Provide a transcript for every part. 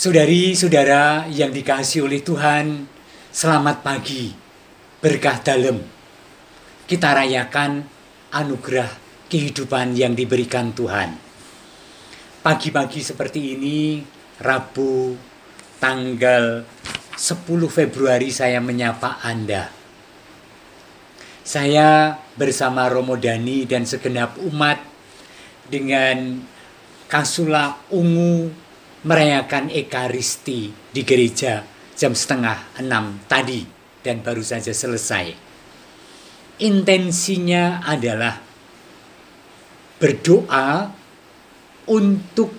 Saudari-saudara yang dikasihi oleh Tuhan, selamat pagi, berkah dalem. Kita rayakan anugerah kehidupan yang diberikan Tuhan. Pagi-pagi seperti ini, Rabu, tanggal 10 Februari saya menyapa Anda. Saya bersama Romo Dani dan segenap umat dengan Kasula Ungu merayakan Ekaristi di gereja jam 5:30 tadi dan baru saja selesai. Intensinya adalah berdoa untuk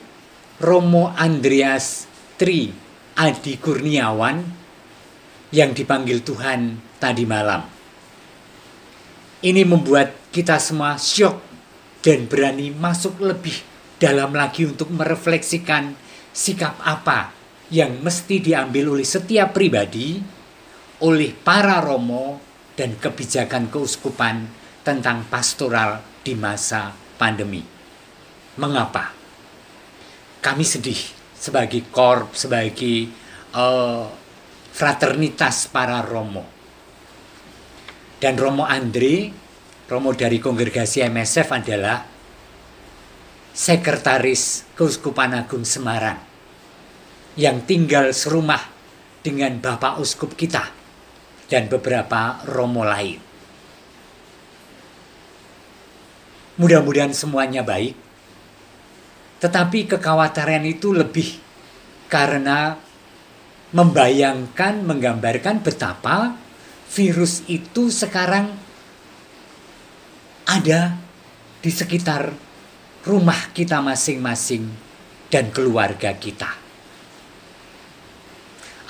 Romo Andreas Tri Adi Kurniawan yang dipanggil Tuhan tadi malam. Ini membuat kita semua syok dan berani masuk lebih dalam lagi untuk merefleksikan sikap apa yang mesti diambil oleh setiap pribadi, oleh para romo, dan kebijakan keuskupan tentang pastoral di masa pandemi. Mengapa? Kami sedih sebagai korp, sebagai fraternitas para romo. Dan Romo Andre, romo dari kongregasi MSF adalah Sekretaris Keuskupan Agung Semarang yang tinggal serumah dengan Bapak Uskup kita dan beberapa romo lain. Mudah-mudahan semuanya baik, tetapi kekhawatiran itu lebih karena menggambarkan betapa virus itu sekarang ada di sekitar rumah kita masing-masing dan keluarga kita.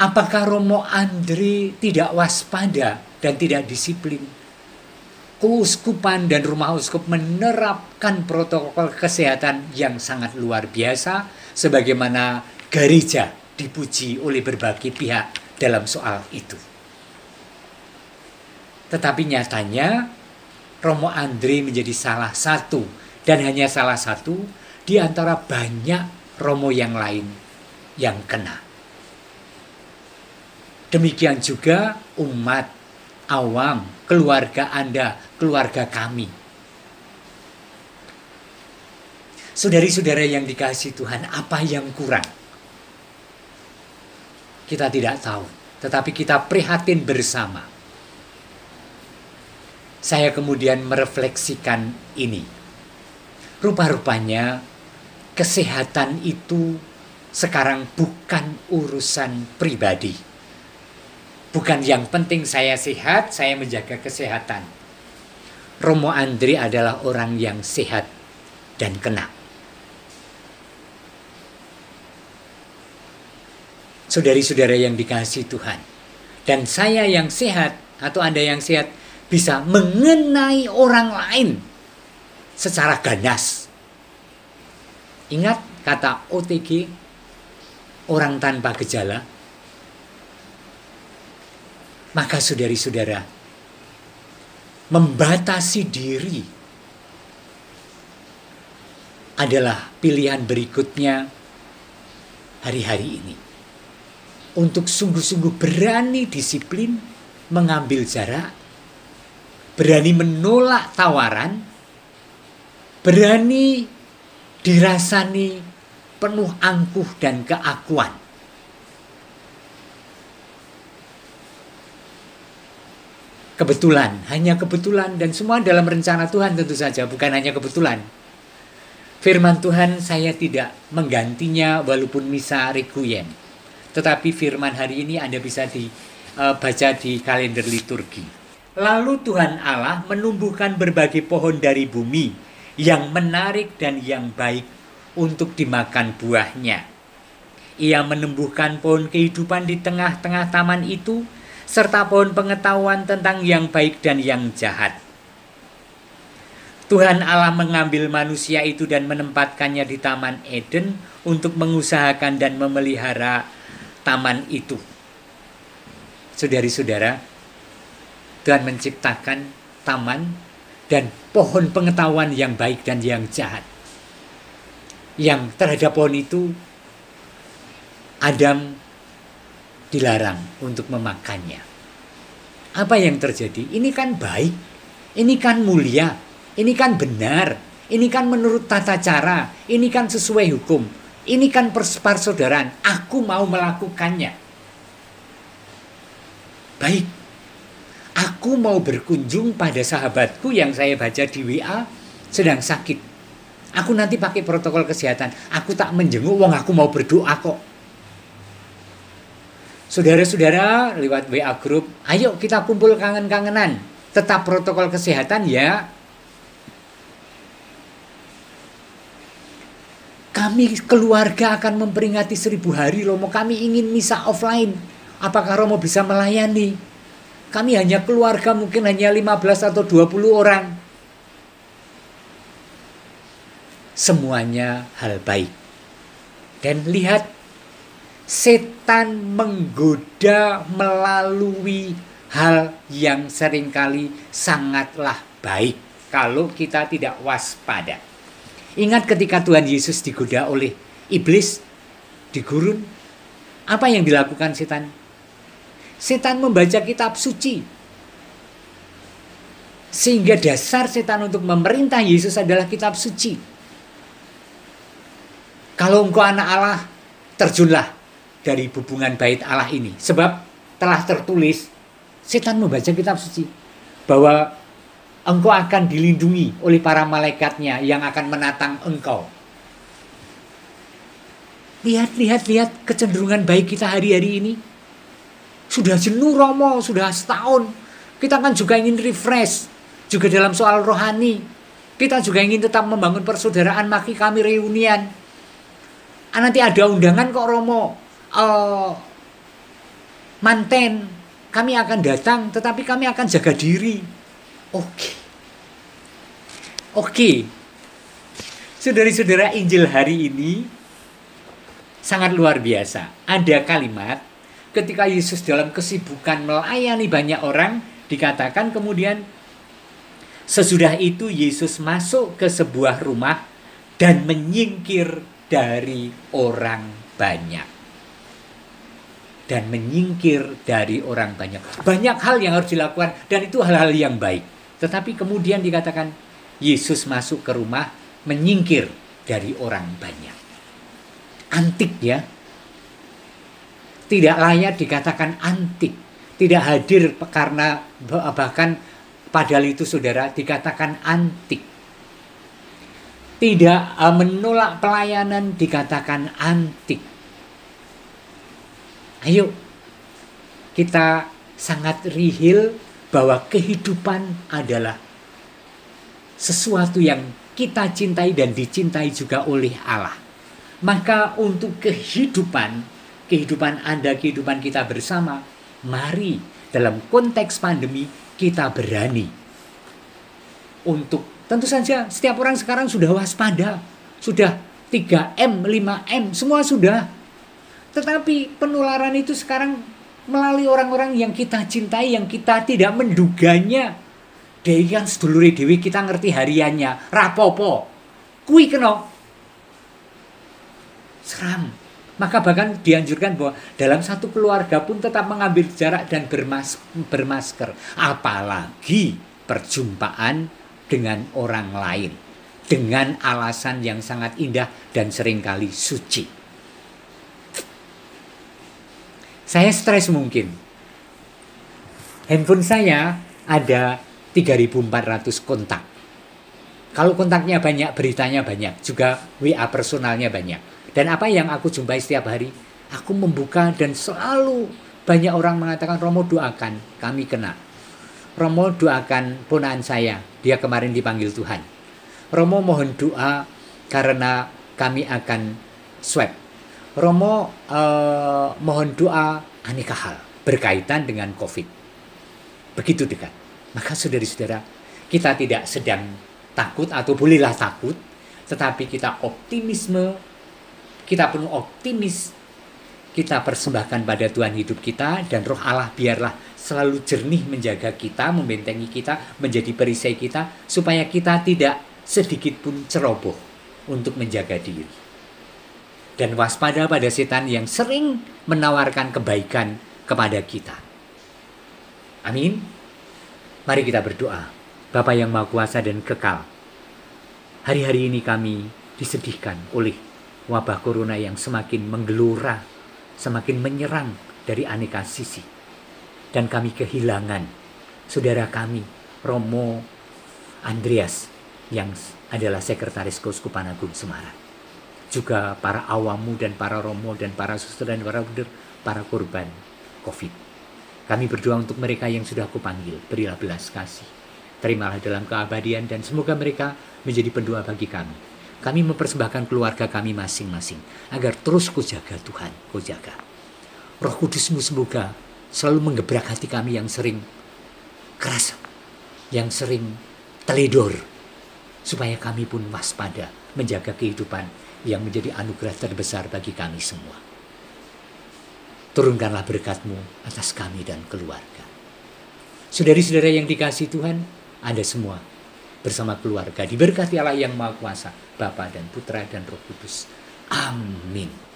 Apakah Romo Andre tidak waspada dan tidak disiplin? Keuskupan dan rumah uskup menerapkan protokol kesehatan yang sangat luar biasa, sebagaimana gereja dipuji oleh berbagai pihak dalam soal itu. Tetapi nyatanya Romo Andre menjadi salah satu dan hanya salah satu di antara banyak romo yang lain yang kena. Demikian juga umat awam, keluarga Anda, keluarga kami. Saudari-saudara yang dikasihi Tuhan, apa yang kurang? Kita tidak tahu, tetapi kita prihatin bersama. Saya kemudian merefleksikan ini. Rupa-rupanya kesehatan itu sekarang bukan urusan pribadi. Bukan yang penting saya sehat, saya menjaga kesehatan. Romo Andre adalah orang yang sehat dan kena. Saudari-saudara yang dikasihi Tuhan, dan saya yang sehat atau Anda yang sehat bisa mengenai orang lain secara ganas. Ingat kata OTG, orang tanpa gejala. Maka saudari-saudara, membatasi diri adalah pilihan berikutnya hari-hari ini. Untuk sungguh-sungguh berani disiplin, mengambil jarak, berani menolak tawaran, berani dirasani penuh angkuh dan keakuan. Kebetulan, hanya kebetulan, dan semua dalam rencana Tuhan tentu saja, bukan hanya kebetulan. Firman Tuhan saya tidak menggantinya walaupun misa requiem. Tetapi firman hari ini Anda bisa dibaca di kalender liturgi. Lalu Tuhan Allah menumbuhkan berbagai pohon dari bumi yang menarik dan yang baik untuk dimakan buahnya. Ia menumbuhkan pohon kehidupan di tengah-tengah taman itu, serta pohon pengetahuan tentang yang baik dan yang jahat. Tuhan Allah mengambil manusia itu dan menempatkannya di Taman Eden untuk mengusahakan dan memelihara taman itu. Saudari-saudara, Tuhan menciptakan taman dan pohon pengetahuan yang baik dan yang jahat. Yang terhadap pohon itu Adam dilarang untuk memakannya. Apa yang terjadi? Ini kan baik, ini kan mulia, ini kan benar, ini kan menurut tata cara, ini kan sesuai hukum, ini kan persaudaraan, aku mau melakukannya. Baik, aku mau berkunjung pada sahabatku yang saya baca di WA sedang sakit. Aku nanti pakai protokol kesehatan, aku tak menjenguk, wong aku mau berdoa kok. Saudara-saudara lewat WA grup, ayo kita kumpul kangen-kangenan. Tetap protokol kesehatan ya. Kami keluarga akan memperingati 1000 hari Romo. Kami ingin misa offline. Apakah Romo bisa melayani? Kami hanya keluarga mungkin hanya 15 atau 20 orang. Semuanya hal baik. Dan lihat, setan menggoda melalui hal yang seringkali sangatlah baik kalau kita tidak waspada. Ingat ketika Tuhan Yesus digoda oleh iblis di gurun, apa yang dilakukan setan? Setan membaca kitab suci. Sehingga dasar setan untuk memerintah Yesus adalah kitab suci. Kalau engkau anak Allah, terjunlah dari hubungan bait Allah ini. Sebab telah tertulis, setan membaca kitab suci, bahwa engkau akan dilindungi oleh para malaikatnya yang akan menatang engkau. Lihat kecenderungan baik kita hari-hari ini. Sudah jenuh Romo, sudah setahun. Kita kan juga ingin refresh, juga dalam soal rohani. Kita juga ingin tetap membangun persaudaraan, maki kami reunian. Nanti ada undangan kok Romo. Manten, kami akan datang, tetapi kami akan jaga diri. Oke. Saudara-saudara, Injil hari ini sangat luar biasa. Ada kalimat ketika Yesus dalam kesibukan melayani banyak orang, dikatakan kemudian sesudah itu Yesus masuk ke sebuah rumah dan menyingkir dari orang banyak. Dan menyingkir dari orang banyak. Banyak hal yang harus dilakukan dan itu hal-hal yang baik. Tetapi kemudian dikatakan Yesus masuk ke rumah, menyingkir dari orang banyak. Antik ya. Tidak layak dikatakan antik. Tidak hadir karena bahkan padahal itu saudara dikatakan antik. Tidak menolak pelayanan dikatakan antik. Ayo, kita sangat rihil bahwa kehidupan adalah sesuatu yang kita cintai dan dicintai juga oleh Allah. Maka untuk kehidupan Anda, kehidupan kita bersama, mari dalam konteks pandemi kita berani untuk, tentu saja setiap orang sekarang sudah waspada, sudah 3M, 5M, semua sudah. Tetapi penularan itu sekarang melalui orang-orang yang kita cintai, yang kita tidak menduganya. Dewi kan sedulure dewi kita ngerti hariannya, rapopo, kui kena seram. Maka bahkan dianjurkan bahwa dalam satu keluarga pun tetap mengambil jarak dan bermasker. Apalagi perjumpaan dengan orang lain. Dengan alasan yang sangat indah dan seringkali suci. Saya stres mungkin. Handphone saya ada 3.400 kontak. Kalau kontaknya banyak, beritanya banyak. Juga WA personalnya banyak. Dan apa yang aku jumpai setiap hari? Aku membuka dan selalu banyak orang mengatakan, Romo doakan, kami kena. Romo doakan ponakan saya, dia kemarin dipanggil Tuhan. Romo mohon doa karena kami akan swab. Romo mohon doa aneka hal berkaitan dengan COVID. Begitu dekat. Maka saudara-saudara, kita tidak sedang takut atau bolehlah takut, tetapi kita optimisme, kita penuh optimis, kita persembahkan pada Tuhan hidup kita, dan Roh Allah biarlah selalu jernih menjaga kita, membentengi kita, menjadi perisai kita, supaya kita tidak sedikit pun ceroboh untuk menjaga diri. Dan waspada pada setan yang sering menawarkan kebaikan kepada kita. Amin. Mari kita berdoa. Bapa yang Maha Kuasa dan kekal, hari-hari ini kami disedihkan oleh wabah corona yang semakin menggelora, semakin menyerang dari aneka sisi. Dan kami kehilangan saudara kami, Romo Andreas, yang adalah Sekretaris Keuskupan Agung Semarang. Juga para awamu dan para romo dan para suster dan para bruder, para korban COVID. Kami berdoa untuk mereka yang sudah kupanggil, berilah belas kasih. Terimalah dalam keabadian dan semoga mereka menjadi pendoa bagi kami. Kami mempersembahkan keluarga kami masing-masing agar terus kau jaga Tuhan, kau jaga. Roh Kudus-Mu semoga selalu menggebrak hati kami yang sering keras, yang sering teledor, supaya kami pun waspada menjaga kehidupan yang menjadi anugerah terbesar bagi kami semua. Turunkanlah berkat-Mu atas kami dan keluarga. Saudari-saudara yang dikasihi Tuhan, Anda semua bersama keluarga diberkati Allah yang Maha Kuasa, Bapa dan Putra dan Roh Kudus. Amin.